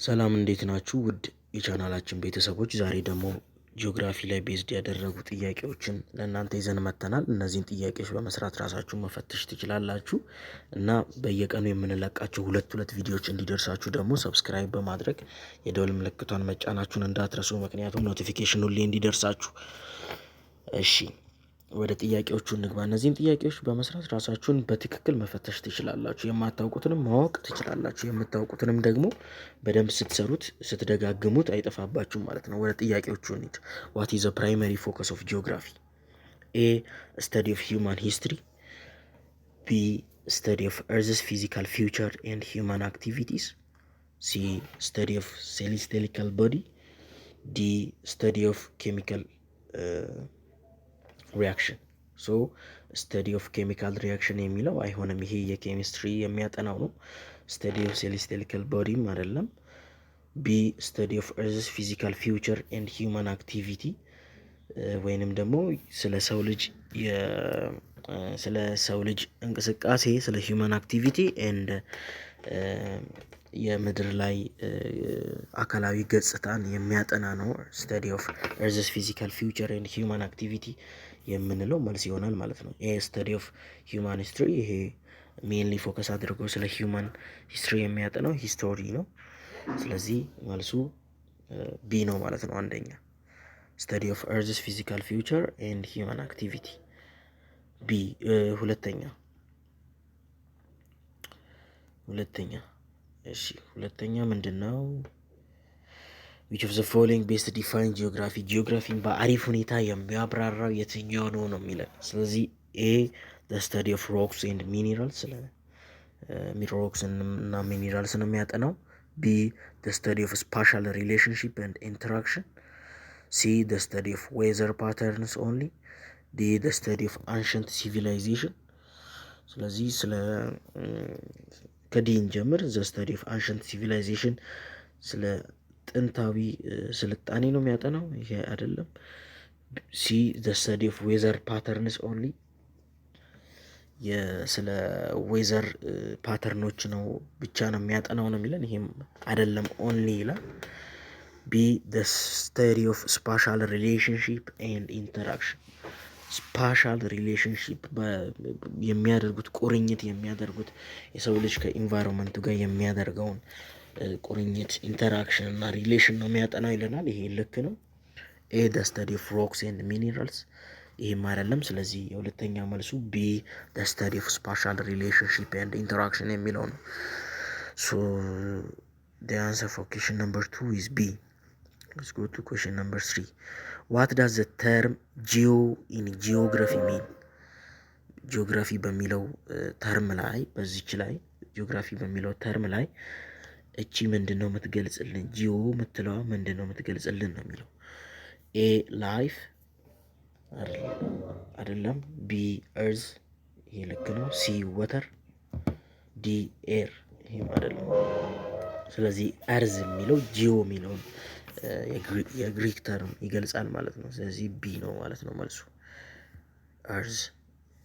ሰላም እንዴት ናችሁ? ውድ የቻናላችን ቤተሰቦች ዛሬ ደግሞ ጂኦግራፊ ላይ ቤዝድ ያደረጉ ጥያቄዎችን ለእናንተ ይዘን መጥተናል። እነዚህን ጥያቄዎች በመስራት ራሳችሁን መፈተሽ ትችላላችሁ እና በየቀኑ የምንለቃቸው ሁለት ቪዲዮዎች እንዲደርሳችሁ ደግሞ ሰብስክራይብ በማድረግ የደወል ምልክቷን መጫናችሁን እንዳትረሱ፣ ምክንያቱም ኖቲፊኬሽን ሁሌ እንዲደርሳችሁ። እሺ ወደ ጥያቄዎቹ እንግባ። እነዚህን ጥያቄዎች በመስራት ራሳችሁን በትክክል መፈተሽ ትችላላችሁ። የማታውቁትንም ማወቅ ትችላላችሁ። የምታውቁትንም ደግሞ በደንብ ስትሰሩት ስትደጋግሙት አይጠፋባችሁም ማለት ነው። ወደ ጥያቄዎቹ እንሂድ። ዋት ኢዝ ዘ ፕራይመሪ ፎከስ ኦፍ ጂኦግራፊ? ኤ ስተዲ ኦፍ ሂውማን ሂስትሪ፣ ቢ ስተዲ ኦፍ ኤርዝስ ፊዚካል ፊውቸር ኤንድ ሂውማን አክቲቪቲስ፣ ሲ ስተዲ ኦፍ ሴሌስቲያል ቦዲ፣ ዲ ስተዲ ኦፍ ኬሚካል ሪያክሽን። ሶ ስተዲ ኦፍ ኬሚካል ሪያክሽን የሚለው አይሆንም። ይሄ የኬሚስትሪ የሚያጠናው ነው። ስተዲ ኦፍ ሴሌስቲያል ቦዲም አይደለም። ቢ ስተዲ ኦፍ ኤርዝስ ፊዚካል ፊውቸር ኤንድ ሂውማን አክቲቪቲ ወይንም ደግሞ ስለ ሰው ልጅ እንቅስቃሴ ስለ ሂውማን አክቲቪቲ ኤንድ የምድር ላይ አካላዊ ገጽታን የሚያጠና ነው። ስተዲ ኦፍ ኤርዝስ ፊዚካል ፊውቸር ኤንድ ሂውማን አክቲቪቲ የምንለው መልስ ይሆናል ማለት ነው። ይሄ ስተዲ ኦፍ ሂውማን ሂስትሪ፣ ይሄ ሜንሊ ፎከስ አድርጎ ስለ ሂውማን ሂስትሪ የሚያጠናው ሂስቶሪ ነው። ስለዚህ መልሱ ቢ ነው ማለት ነው። አንደኛ ስተዲ ኦፍ ኤርዝስ ፊዚካል ፊውቸር ኤንድ ሂውማን አክቲቪቲ ቢ። ሁለተኛ ምንድን ነው? which of the following best define geography? ጂኦግራፊን በአሪፍ ሁኔታ የሚያብራራው የትኛው ነው የሚለን። ስለዚህ ኤ the study of rocks and minerals፣ ስለ ሮክስ እና ሚኒራልስ ነው የሚያጠናው። ቢ the study of spatial relationship and interaction፣ ሲ the study of weather patterns only፣ ዲ the study of ancient civilization። ስለዚህ ከዲን ጀምር the study of ancient civilization ስለ ጥንታዊ ስልጣኔ ነው የሚያጠናው። ይሄ አይደለም። ሲ the study of weather patterns only፣ ስለ ዌዘር ፓተርኖች ነው ብቻ ነው የሚያጠናው ነው የሚለን። ይሄም አይደለም፣ ኦንሊ ይላል። ቢ the study of spatial relationship and interaction፣ ስፓሻል ሪሌሽንሽፕ የሚያደርጉት ቁርኝት የሚያደርጉት የሰው ልጅ ከኢንቫይሮንመንቱ ጋር የሚያደርገውን ቁርኝት ኢንተራክሽን እና ሪሌሽን ነው የሚያጠናው ይለናል። ይሄ ልክ ነው። ኤ the study of rocks and minerals፣ ይሄም አይደለም። ስለዚህ የሁለተኛ መልሱ ቢ the study of spatial relationship and interaction የሚለው ነው። so the answer for question number 2 is B. let's go to question number 3. what does the term geo in geography mean? ጂኦግራፊ በሚለው ተርም ላይ ጂኦግራፊ በሚለው ተርም ላይ እቺ ምንድን ነው የምትገልጽልን? ጂኦ የምትለዋ ምንድን ነው የምትገልጽልን ነው የሚለው። ኤ ላይፍ አይደለም። ቢ እርዝ፣ ይሄ ልክ ነው። ሲ ወተር፣ ዲ ኤር፣ ይሄም አይደለም። ስለዚህ እርዝ የሚለው ጂኦ የሚለውን የግሪክ ተርም ይገልጻል ማለት ነው። ስለዚህ ቢ ነው ማለት ነው መልሱ። እርዝ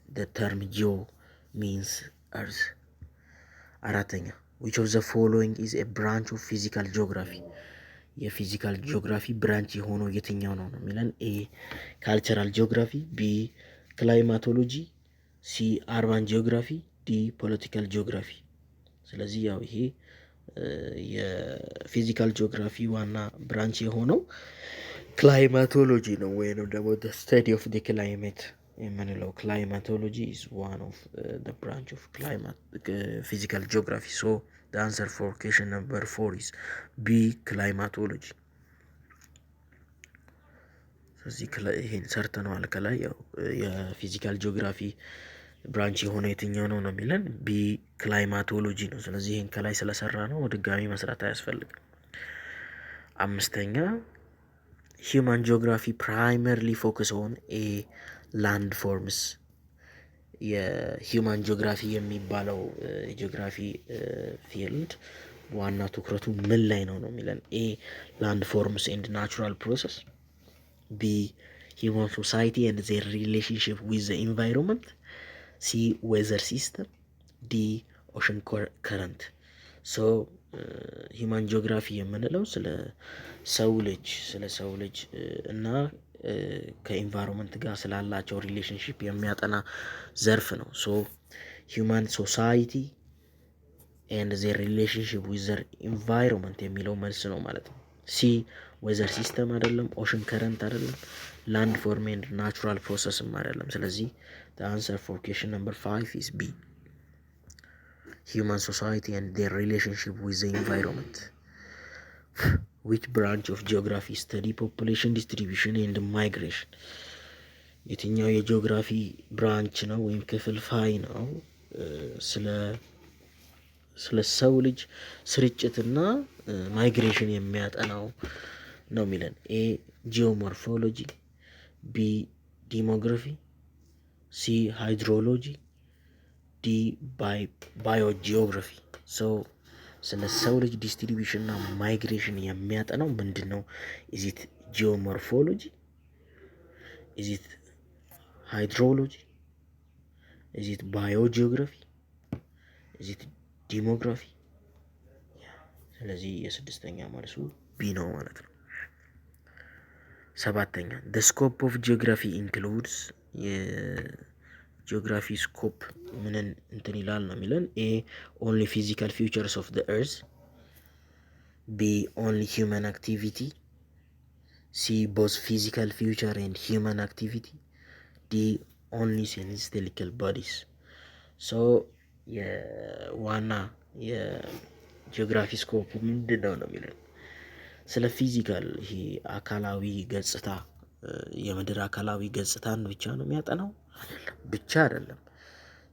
the term geo means earth። አራተኛ which of the following is a branch of physical geography? የፊዚካል ጂኦግራፊ ብራንች የሆነው የትኛው ነው ነው የሚለን። ኤ ካልቸራል ጂኦግራፊ፣ ቢ ክላይማቶሎጂ፣ ሲ አርባን ጂኦግራፊ፣ ዲ ፖለቲካል ጂኦግራፊ። ስለዚህ ያው ይሄ የፊዚካል ጂኦግራፊ ዋና ብራንች የሆነው ክላይማቶሎጂ ነው፣ ወይም ደግሞ the study of the climate የምንለው። ክላይማቶሎጂ is one of the branch of physical geography. so the answer for question number 4 is B climatology። ስለዚህ ይሄን ሰርተነዋል ከላይ። ያው የፊዚካል ጂኦግራፊ ብራንች የሆነ የትኛው ነው ነው የሚለን። ቢ ክላይማቶሎጂ ነው። ስለዚህ ይሄን ከላይ ስለሰራ ነው ድጋሚ መስራት አያስፈልግም። አምስተኛ ሂውማን ጂኦግራፊ ፕራይመርሊ ፎከስ ኦን ኤ ላንድ ፎርምስ። የሂውማን ጂኦግራፊ የሚባለው ጂኦግራፊ ፊልድ ዋና ትኩረቱ ምን ላይ ነው ነው የሚለን። ኤ ላንድ ፎርምስ ኤንድ ናቹራል ፕሮሰስ፣ ቢ ሂውማን ሶሳይቲ ኤንድ ዜር ሪሌሽንሽፕ ዊዝ ዘ ኢንቫይሮንመንት፣ ሲ ዌዘር ሲስተም፣ ዲ ኦሽን ከረንት። ሶ ሂማን ጂኦግራፊ የምንለው ስለ ሰው ልጅ እና ከኢንቫይሮንመንት ጋር ስላላቸው ሪሌሽንሽፕ የሚያጠና ዘርፍ ነው። ሶ ሂማን ሶሳይቲ ኤንድ ዜር ሪሌሽንሽፕ ዊዝ ዘር ኢንቫይሮንመንት የሚለው መልስ ነው ማለት ነው። ሲ ዌዘር ሲስተም አይደለም፣ ኦሽን ከረንት አይደለም፣ ላንድ ፎርም ኤንድ ናቹራል ፕሮሰስም አይደለም። ስለዚህ አንሰር ፎር ኩዌሽን ነምበር 5 ኢዝ ቢ human society and their relationship with the environment. Which branch of geography study population distribution and migration? የትኛው የጂኦግራፊ ብራንች ነው ወይም ክፍልፋይ ነው ስለ ሰው ልጅ ስርጭትና ማይግሬሽን የሚያጠናው ነው የሚለን? ኤ ጂኦሞርፎሎጂ፣ ቢ ዲሞግራፊ፣ ሲ ሃይድሮሎጂ፣ ዲ ባዮጂኦግራፊ። ሰው ስለ ሰው ልጅ ዲስትሪቢዩሽን እና ማይግሬሽን የሚያጠናው ምንድን ነው? ኢዚት ጂኦሞርፎሎጂ፣ ኢዚት ሃይድሮሎጂ፣ ኢዚት ባዮጂኦግራፊ፣ ኢዚት ዲሞግራፊ? ስለዚህ የስድስተኛ መልሱ ቢ ነው ማለት ነው። ሰባተኛ the scope of geography includes የጂኦግራፊ ስኮፕ ምንን እንትን ይላል ነው የሚለን? ኤ only physical features of the earth፣ ቢ only human activity፣ ሲ both physical feature and human activity፣ ዲ only celestial bodies። ሶ የዋና የጂኦግራፊ ስኮፕ ምንድን ነው የሚለን? ስለ ፊዚካል ይሄ አካላዊ ገጽታ የምድር አካላዊ ገጽታን ብቻ ነው የሚያጠናው? ብቻ አይደለም።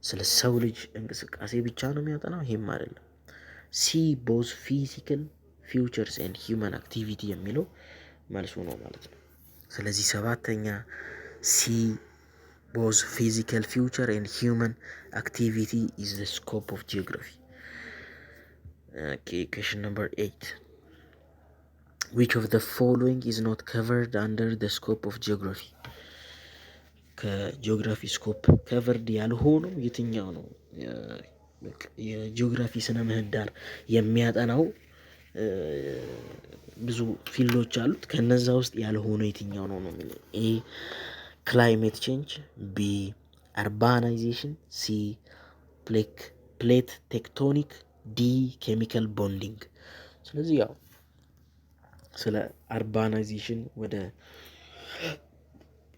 ስለ ሰው ልጅ እንቅስቃሴ ብቻ ነው የሚያጠናው? ይሄም አይደለም። ሲ ቦዝ ፊዚካል ፊውቸርስ ኤንድ ሂውመን አክቲቪቲ የሚለው መልሱ ነው ማለት ነው። ስለዚህ ሰባተኛ ሲ both physical future and human activity is the scope of geography. Okay, question number 8. Which of the following is not covered under the scope of geography? ከጂኦግራፊ ስኮፕ ከቨርድ ያልሆነው የትኛው ነው? የጂኦግራፊ ስነ ምህዳር የሚያጠናው ብዙ ፊልዶች አሉት። ከነዛ ውስጥ ያልሆነው የትኛው ነው የሚለው? ኤ ክላይሜት ቼንጅ፣ ቢ አርባናይዜሽን፣ ሲ ፕሌት ቴክቶኒክ፣ ዲ ኬሚካል ቦንዲንግ። ስለዚህ ያው ስለ አርባናይዜሽን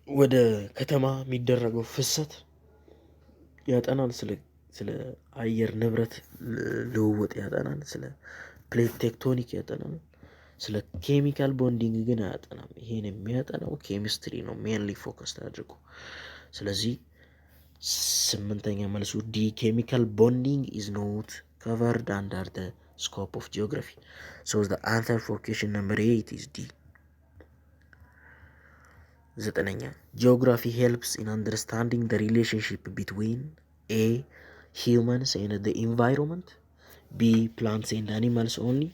ወደ ከተማ የሚደረገው ፍሰት ያጠናል። ስለ አየር ንብረት ልውውጥ ያጠናል። ስለ ፕሌት ቴክቶኒክ ያጠናል። ስለ ኬሚካል ቦንዲንግ ግን አያጠናም። ይሄን የሚያጠናው ኬሚስትሪ ነው ሜንሊ ፎከስ አድርጎ። ስለዚህ ስምንተኛ መልሱ ዲ ኬሚካል ቦንዲንግ ኢዝ ኖት covered under the scope of geography. So the answer for question number 8 is D. ዘጠነኛ geography helps in understanding the relationship between A humans and the environment, B plants and animals only,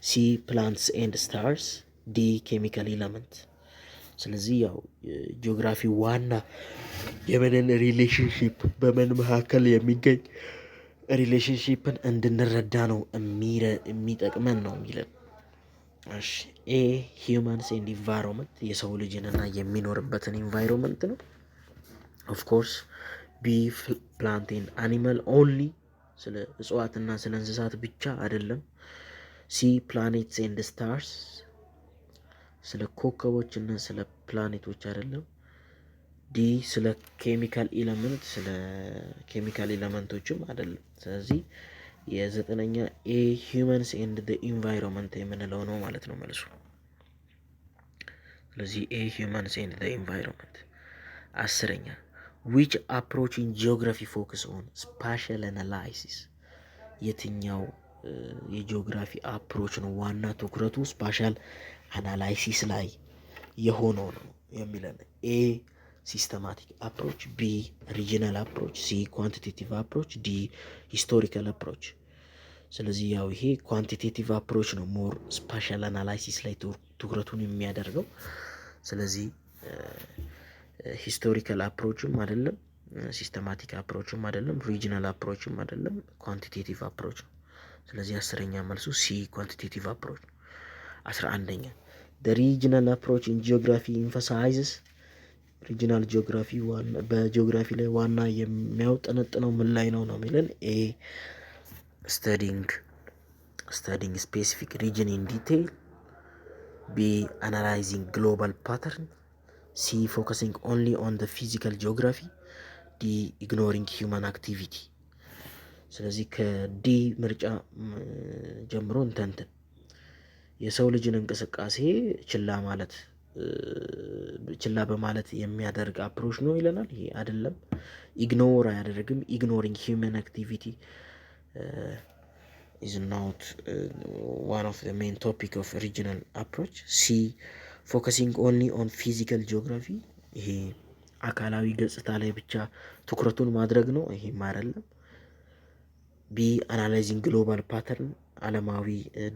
C plants and stars, D chemical element። ስለዚህ ያው ጂኦግራፊ ዋና የምንን ሪሌሽንሽፕ በምን መካከል የሚገኝ ሪሌሽንሽፕን እንድንረዳ ነው የሚጠቅመን ነው የሚለን። እሺ ኤ ሂውማንስ ኤንድ ኢንቫይሮንመንት የሰው ልጅንና የሚኖርበትን ኢንቫይሮንመንት ነው። ኦፍኮርስ ቢ ፕላንት ኤንድ አኒማል ኦንሊ ስለ እጽዋትና ስለ እንስሳት ብቻ አይደለም። ሲ ፕላኔትስ ኤንድ ስታርስ ስለ ኮከቦችና ስለ ፕላኔቶች አይደለም። ዲ ስለ ኬሚካል ኤለመንቶችም አይደለም። ስለዚህ የዘጠነኛ ኤ ሂውመንስ ኤንድ ዘ ኢንቫይሮንመንት የምንለው ነው ማለት ነው መልሱ። ስለዚህ ኤ ሂውመንስ ኤንድ ዘ ኢንቫይሮንመንት። አስረኛ ዊች አፕሮች ኢን ጂኦግራፊ ፎከስ ኦን ስፓሻል አናላይሲስ? የትኛው የጂኦግራፊ አፕሮች ነው ዋና ትኩረቱ ስፓሻል አናላይሲስ ላይ የሆነው ነው የሚለን? ኤ ሲስተማቲክ አፕሮች፣ ቢ ሪጂናል አፕሮች፣ ሲ ኳንቲቴቲቭ አፕሮች፣ ዲ ሂስቶሪካል አፕሮች። ስለዚህ ያው ይሄ ኳንቲቴቲቭ አፕሮች ነው ሞር ስፓሻል አናላይሲስ ላይ ትኩረቱን የሚያደርገው። ስለዚህ ሂስቶሪካል አፕሮችም አይደለም፣ ሲስተማቲክ አፕሮችም አይደለም፣ ሪጂናል አፕሮችም አይደለም፣ ኳንቲቴቲቭ አፕሮች ነው። ስለዚህ 10ኛ መልሱ ሲ ኳንቲቴቲቭ አፕሮች። 11ኛ the regional approach in geography emphasizes ሪጂናል ጂኦግራፊ በጂኦግራፊ ላይ ዋና የሚያውጠነጥነው ምን ላይ ነው የሚለን? ኤ studying specific region in detail, B analyzing global pattern, C focusing only on the physical geography, D ignoring human activity። ስለዚህ ከዲ ምርጫ ጀምሮ እንተንትን። የሰው ልጅን እንቅስቃሴ ችላ በማለት የሚያደርግ አፕሮች ነው ይለናል። ይሄ አይደለም። ኢግኖር አያደርግም። ኢግኖሪንግ ሂውመን አክቲቪቲ is not one of the main topic of regional approach። C focusing only on physical geography ይሄ አካላዊ ገጽታ ላይ ብቻ ትኩረቱን ማድረግ ነው። ይሄም አይደለም። ቢ አናላይዚንግ ግሎባል ፓተርን ዓለማዊ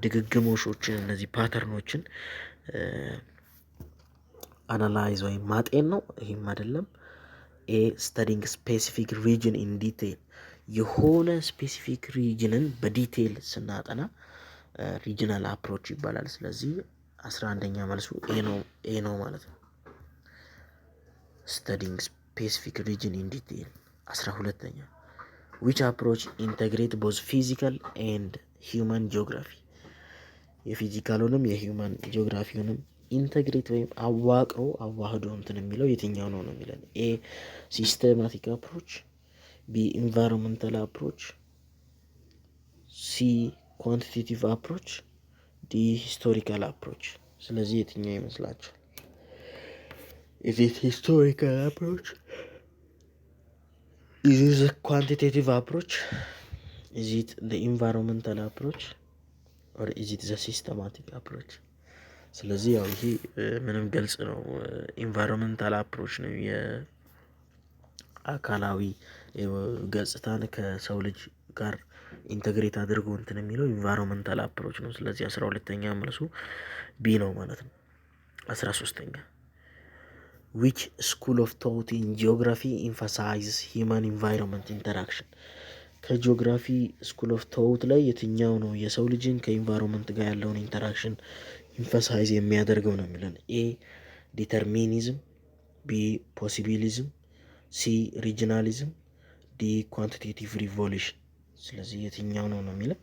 ድግግሞሾችን እነዚህ ፓተርኖችን አናላይዝ ወይም ማጤን ነው። ይሄም አይደለም። ኤ ስተዲንግ ስፔሲፊክ ሪጅን ኢን ዲቴይል የሆነ ስፔሲፊክ ሪጅንን በዲቴይል ስናጠና ሪጅናል አፕሮች ይባላል። ስለዚህ 11ኛ መልሱ ኤ ነው ማለት ነው። ስተዲንግ ስፔሲፊክ ሪጅን ኢን ዲቴይል። 12ኛ ዊች አፕሮች ኢንተግሬት ቦዝ ፊዚካል ኤንድ ሂውማን ጂኦግራፊ የፊዚካሉንም የሂውማን ጂኦግራፊውንም ኢንተግሬት ወይም አዋህዶ እንትን የሚለው የትኛው ነው የሚለን? ኤ ሲስተማቲክ አፕሮች፣ ቢ ኢንቫይሮንመንታል አፕሮች፣ ሲ ኳንቲቴቲቭ አፕሮች፣ ዲ ሂስቶሪካል አፕሮች። ስለዚህ የትኛው ይመስላችኋል? ኢዝ ኢት ሂስቶሪካል አፕሮች? ኢዝ ኢት ዘ ኳንቲቴቲቭ አፕሮች? ኢዝ ኢት ዘ ኢንቫይሮንመንታል አፕሮች ኦር ኢዝ ኢት ዘ ሲስተማቲክ አፕሮች? ስለዚህ ያው ይሄ ምንም ግልጽ ነው። ኢንቫይሮንመንታል አፕሮች ነው። የአካላዊ ገጽታን ከሰው ልጅ ጋር ኢንተግሬት አድርጎ እንትን የሚለው ኢንቫይሮንመንታል አፕሮች ነው። ስለዚህ 12ኛ መልሱ ቢ ነው ማለት ነው። 13ኛ ዊች ስኩል ኦፍ ቶት ኢን ጂኦግራፊ ኢንፋሳይዝስ ሂውማን ኢንቫይሮንመንት ኢንተራክሽን ከጂኦግራፊ ስኩል ኦፍ ቶት ላይ የትኛው ነው የሰው ልጅን ከኢንቫይሮንመንት ጋር ያለውን ኢንተራክሽን ኢንፋሳይዝ የሚያደርገው ነው የሚለን? ኤ ዲተርሚኒዝም፣ ቢ ፖሲቢሊዝም፣ ሲ ሪጂናሊዝም፣ ዲ ኳንቲቴቲቭ ሪቮሉሽን። ስለዚህ የትኛው ነው የሚለን?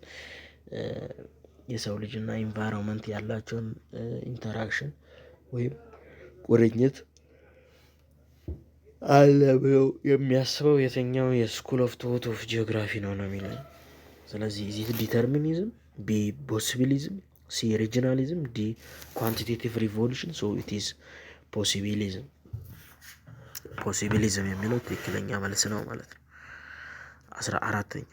የሰው ልጅና ኢንቫይሮንመንት ያላቸውን ኢንተራክሽን ወይም ቁርኝት አለ ብለው የሚያስበው የትኛው የስኩል ኦፍ ቶት ኦፍ ጂኦግራፊ ነው የሚለን? ስለዚህ ኢዝ ዲተርሚኒዝም፣ ቢ ፖሲቢሊዝም፣ ሲ ሪጂናሊዝም፣ ዲ ኳንቲቴቲቭ ሪቮሉሽን። ሶ ኢት ኢዝ ፖሲቢሊዝም የሚለው ትክክለኛ መልስ ነው ማለት ነው። 14ኛ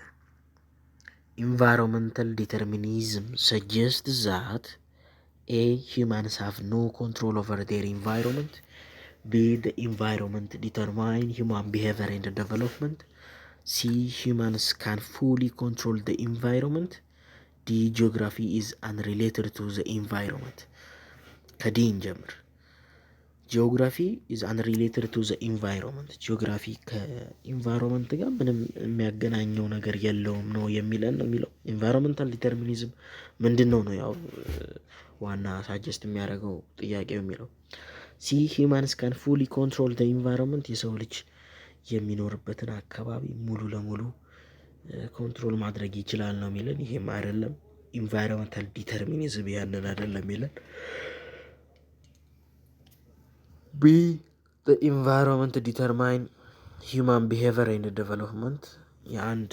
ኢንቫይሮንመንታል ዲተርሚኒዝም ሰጀስት ዛት ኤ ሂውማንስ ሃቭ ኖ ኮንትሮል ኦቨር ዴር ኢንቫይሮንመንት፣ ቢ ዘ ኢንቫይሮንመንት ዲተርማይን ሂውማን ቢሄቪየር ኤንድ ዴቨሎፕመንት፣ ሲ ሂውማንስ ካን ፉሊ ኮንትሮል ዘ ኢንቫይሮንመንት፣ ዲ ጂኦግራፊ ኢዝ አንሪሌትድ ቱ ዘ ኢንቫይሮንመንት። ከዲ እንጀምር። ጂኦግራፊ ኢዝ አንሪሌትድ ቱ ዘ ኢንቫይሮንመንት። ጂኦግራፊ ከኢንቫይሮንመንት ጋር ምንም የሚያገናኘው ነገር የለውም ነው የሚለን ነው የሚለው። ኢንቫይሮንመንታል ዲተርሚኒዝም ምንድን ነው ያው ዋና ሳጀስት የሚያደርገው ጥያቄው የሚለው። ሲ ሂውማንስ ካን ፉሊ ኮንትሮል ዘ ኢንቫይሮንመንት የሰው ልጅ የሚኖርበትን አካባቢ ሙሉ ለሙሉ ኮንትሮል ማድረግ ይችላል ነው የሚለን። ይሄም አይደለም። ኢንቫይሮንመንታል ዲተርሚኒዝም ያንን አይደለም የሚለን። ቢ ዘ ኢንቫይሮንመንት ዲተርማይን ሂውማን ቢሄቪየር ኤንድ ዴቨሎፕመንት የአንድ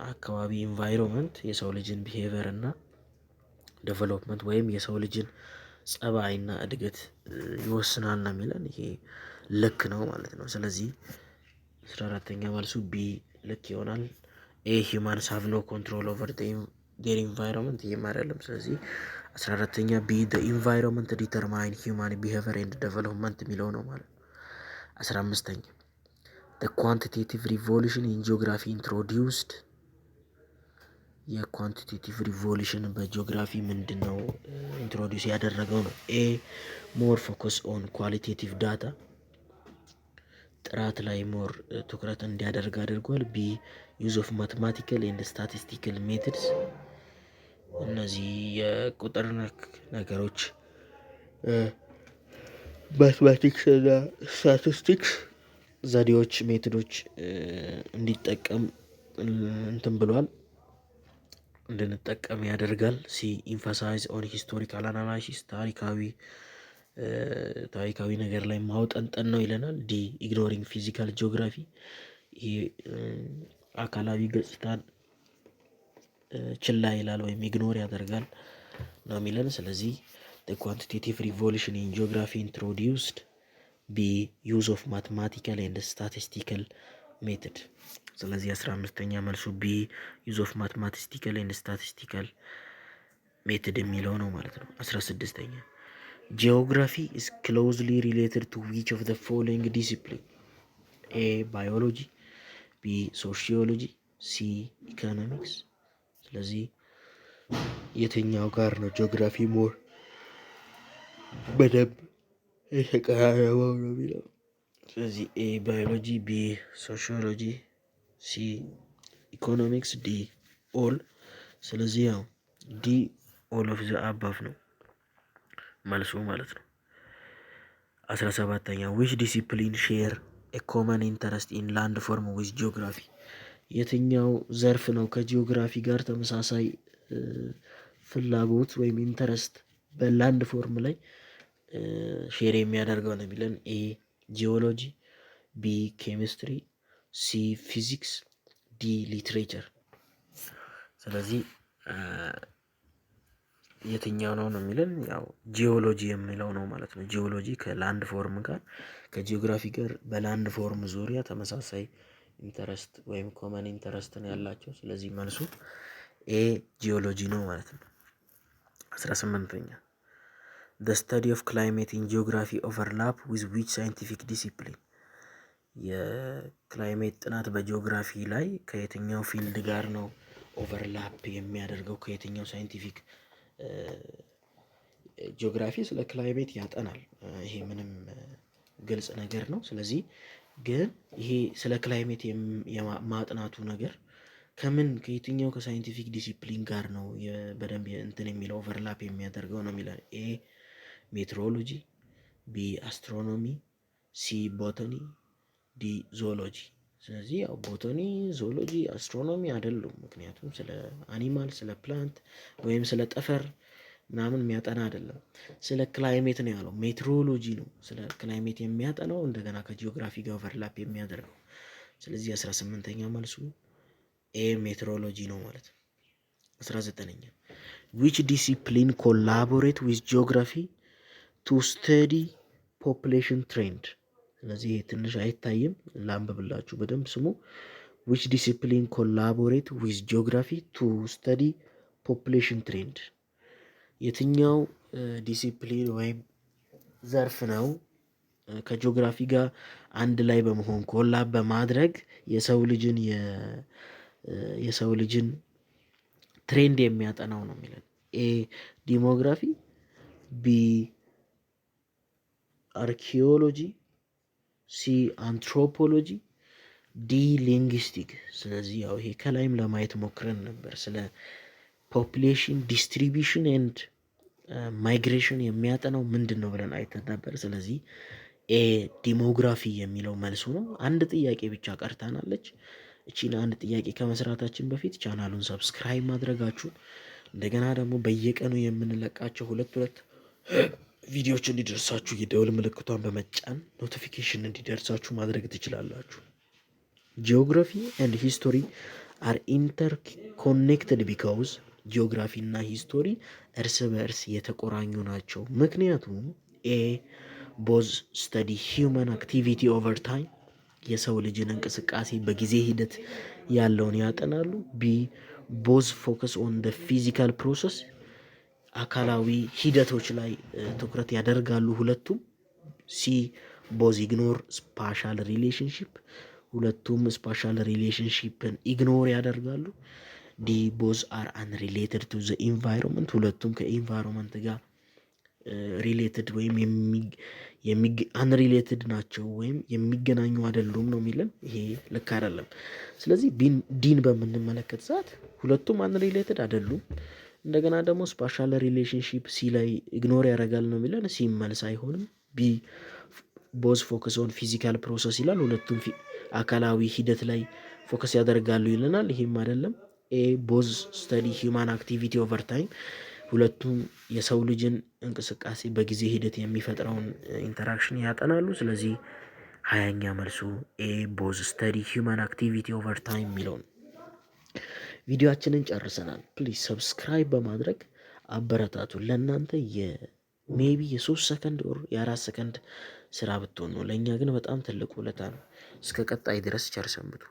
አካባቢ ኢንቫይሮንመንት የሰው ልጅን ቢሄቪየር እና ዴቨሎፕመንት ወይም የሰው ልጅን ጸባይና እድገት ይወስናል ነው የሚለን። ይሄ ልክ ነው ማለት ነው። ስለዚህ 14ኛ መልሱ ቢ ልክ ይሆናል። ኤ ሂውማንስ ሃቭ ኖ ኮንትሮል ኦቨር ዴር ኢንቫይሮንመንት ይሄም አይደለም። ስለዚህ 14ኛ ቢ ዘ ኢንቫይሮንመንት ዲተርማይን ሂውማን ቢሄቪየር ኤንድ ዴቨሎፕመንት የሚለው ነው ማለት ነው። 15ኛ ዘ ኳንቲቴቲቭ ሪቮሉሽን ኢን ጂኦግራፊ ኢንትሮዲውስድ የኳንቲቴቲቭ ሪቮሉሽን በጂኦግራፊ ምንድን ነው ኢንትሮዲውስ ያደረገው ነው? ኤ ሞር ፎከስ ኦን ኳሊቴቲቭ ዳታ ጥራት ላይ ሞር ትኩረት እንዲያደርግ አድርጓል። ቢ ዩዝ ኦፍ ማቴማቲካል ኤንድ ስታቲስቲካል ሜትድስ እነዚህ የቁጥር ነክ ነገሮች ማትማቲክስ እና ስታቲስቲክስ ዘዴዎች ሜቶዶች እንዲጠቀም እንትን ብሏል እንድንጠቀም ያደርጋል። ሲ ኢንፋሳይዝ ኦን ሂስቶሪካል አናላይሲስ ታሪካዊ ነገር ላይ ማውጠንጠን ነው ይለናል። ዲ ኢግኖሪንግ ፊዚካል ጂኦግራፊ ይሄ አካላዊ ገጽታን ችላ ይላል ወይም ኢግኖር ያደርጋል ነው የሚለን። ስለዚህ ኳንቲቴቲቭ ሪቮሉሽን ኢን ጂኦግራፊ ኢንትሮዲውስድ ቢ ዩዝ ኦፍ ማትማቲካል ኤንድ ስታቲስቲካል ሜትድ። ስለዚህ 15ኛ መልሱ ቢ ዩዝ ኦፍ ማትማቲስቲካል ኤንድ ስታቲስቲካል ሜትድ የሚለው ነው ማለት ነው። 16ኛ ጂኦግራፊ ኢዝ ክሎዝሊ ሪሌትድ ቱ ዊች ኦፍ ዘ ፎሎዊንግ ዲሲፕሊን? ኤ ባዮሎጂ፣ ቢ ሶሺዮሎጂ፣ ሲ ኢኮኖሚክስ። ስለዚህ የትኛው ጋር ነው ጂኦግራፊ ሞር በደንብ የተቀራረበው ነው የሚለው። ስለዚህ ኤ ባዮሎጂ፣ ቢ ሶሺዮሎጂ፣ ሲ ኢኮኖሚክስ፣ ዲ ኦል። ስለዚህ ያው ዲ ኦል ኦፍ ዘ አባፍ ነው መልሱ ማለት ነው። 17ኛ ዊች ዲሲፕሊን ሼር ኤ ኮመን ኢንተረስት ኢን ላንድ ፎርም ዊዝ ጂኦግራፊ? የትኛው ዘርፍ ነው ከጂኦግራፊ ጋር ተመሳሳይ ፍላጎት ወይም ኢንተረስት በላንድ ፎርም ላይ ሼር የሚያደርገው ነው የሚለን። ኤ ጂኦሎጂ፣ ቢ ኬሚስትሪ፣ ሲ ፊዚክስ፣ ዲ ሊትሬቸር። ስለዚህ የትኛው ነው የሚለን? ያው ጂኦሎጂ የሚለው ነው ማለት ነው። ጂኦሎጂ ከላንድ ፎርም ጋር ከጂኦግራፊ ጋር በላንድ ፎርም ዙሪያ ተመሳሳይ ኢንተረስት ወይም ኮመን ኢንተረስት ነው ያላቸው። ስለዚህ መልሱ ኤ ጂኦሎጂ ነው ማለት ነው። 18ኛ the study of climate in geography overlap with which scientific discipline? የክላይሜት ጥናት በጂኦግራፊ ላይ ከየትኛው ፊልድ ጋር ነው ኦቨርላፕ የሚያደርገው? ከየትኛው ሳይንቲፊክ? ጂኦግራፊ ስለ ክላይሜት ያጠናል። ይሄ ምንም ግልጽ ነገር ነው። ስለዚህ ግን ይሄ ስለ ክላይሜት የማጥናቱ ነገር ከየትኛው ከሳይንቲፊክ ዲሲፕሊን ጋር ነው በደንብ እንትን የሚለው ኦቨርላፕ የሚያደርገው ነው የሚለው። ኤ ሜትሮሎጂ፣ ቢ አስትሮኖሚ፣ ሲ ቦታኒ፣ ዲ ዞሎጂ። ስለዚህ ያው ቦታኒ፣ ዞሎጂ፣ አስትሮኖሚ አይደሉም። ምክንያቱም ስለ አኒማል፣ ስለ ፕላንት ወይም ስለ ጠፈር ምናምን የሚያጠና አይደለም። ስለ ክላይሜት ነው ያለው። ሜትሮሎጂ ነው ስለ ክላይሜት የሚያጠናው እንደገና ከጂኦግራፊ ጋር ኦቨርላፕ የሚያደርገው። ስለዚህ 18ኛ መልሱ ኤ ሜትሮሎጂ ነው ማለት ነው። 19ኛ ዊች ዲሲፕሊን ኮላቦሬት ዊዝ ጂኦግራፊ ቱ ስተዲ ፖፕሌሽን ትሬንድ? ስለዚህ ትንሽ አይታይም፣ ላንብብላችሁ በደንብ ስሙ። ዊች ዲሲፕሊን ኮላቦሬት ዊዝ ጂኦግራፊ ቱ ስተዲ ፖፕሌሽን ትሬንድ? የትኛው ዲሲፕሊን ወይም ዘርፍ ነው ከጂኦግራፊ ጋር አንድ ላይ በመሆን ኮላብ በማድረግ የሰው ልጅን ትሬንድ የሚያጠናው ነው የሚለን። ኤ ዲሞግራፊ፣ ቢ አርኪኦሎጂ፣ ሲ አንትሮፖሎጂ፣ ዲ ሊንግስቲክ። ስለዚህ ያው ይሄ ከላይም ለማየት ሞክረን ነበር ስለ ፖፕሌሽን ዲስትሪቢሽን ኤንድ ማይግሬሽን የሚያጠናው ምንድን ነው ብለን አይተን ነበር። ስለዚህ ኤ ዲሞግራፊ የሚለው መልሱ ነው። አንድ ጥያቄ ብቻ ቀርታናለች። እቺን አንድ ጥያቄ ከመስራታችን በፊት ቻናሉን ሰብስክራይብ ማድረጋችሁን እንደገና ደግሞ በየቀኑ የምንለቃቸው ሁለት ቪዲዮዎች እንዲደርሳችሁ የደውል ምልክቷን በመጫን ኖቲፊኬሽን እንዲደርሳችሁ ማድረግ ትችላላችሁ። ጂኦግራፊ ኤንድ ሂስቶሪ አር ኢንተርኮኔክትድ ቢካውዝ ጂኦግራፊ እና ሂስቶሪ እርስ በእርስ የተቆራኙ ናቸው። ምክንያቱም ኤ ቦዝ ስተዲ ሂውመን አክቲቪቲ ኦቨር ታይም የሰው ልጅን እንቅስቃሴ በጊዜ ሂደት ያለውን ያጠናሉ። ቢ ቦዝ ፎከስ ኦን ደ ፊዚካል ፕሮሰስ አካላዊ ሂደቶች ላይ ትኩረት ያደርጋሉ ሁለቱም። ሲ ቦዝ ኢግኖር ስፓሻል ሪሌሽንሽፕ ሁለቱም ስፓሻል ሪሌሽንሽፕን ኢግኖር ያደርጋሉ። ዲ ቦዝ አር አንሪሌትድ ቱ ዘ ኢንቫይሮንመንት ሁለቱም ከኢንቫይሮንመንት ጋር ሪሌትድ ወይም አንሪሌትድ ናቸው ወይም የሚገናኙ አይደሉም ነው የሚለን። ይሄ ልክ አይደለም። ስለዚህ ዲን በምንመለከት ሰዓት ሁለቱም አንሪሌትድ አይደሉም። እንደገና ደግሞ ስፓሻል ሪሌሽንሺፕ ሲ ላይ ኢግኖር ያደርጋል ነው የሚለን። ሲ መልስ አይሆንም። ቢ ቦዝ ፎከስ ኦን ፊዚካል ፕሮሰስ ይላል። ሁለቱም አካላዊ ሂደት ላይ ፎከስ ያደርጋሉ ይለናል። ይሄም አይደለም። ኤ ቦዝ ስተዲ ሂውማን አክቲቪቲ ኦቨር ታይም፣ ሁለቱም የሰው ልጅን እንቅስቃሴ በጊዜ ሂደት የሚፈጥረውን ኢንተራክሽን ያጠናሉ። ስለዚህ 20ኛ መልሱ ኤ ቦዝ ስተዲ ሂውማን አክቲቪቲ ኦቨር ታይም የሚለውን። ቪዲዮአችንን ጨርሰናል። ፕሊዝ ሰብስክራይብ በማድረግ አበረታቱን። ለእናንተ ሜቢ የ3 ሰከንድ ኦር የ4 ሰከንድ ስራ ብትሆን ነው፣ ለእኛ ግን በጣም ትልቅ ውለታ ነው። እስከ ቀጣይ ድረስ ቸር ሰንብቱ።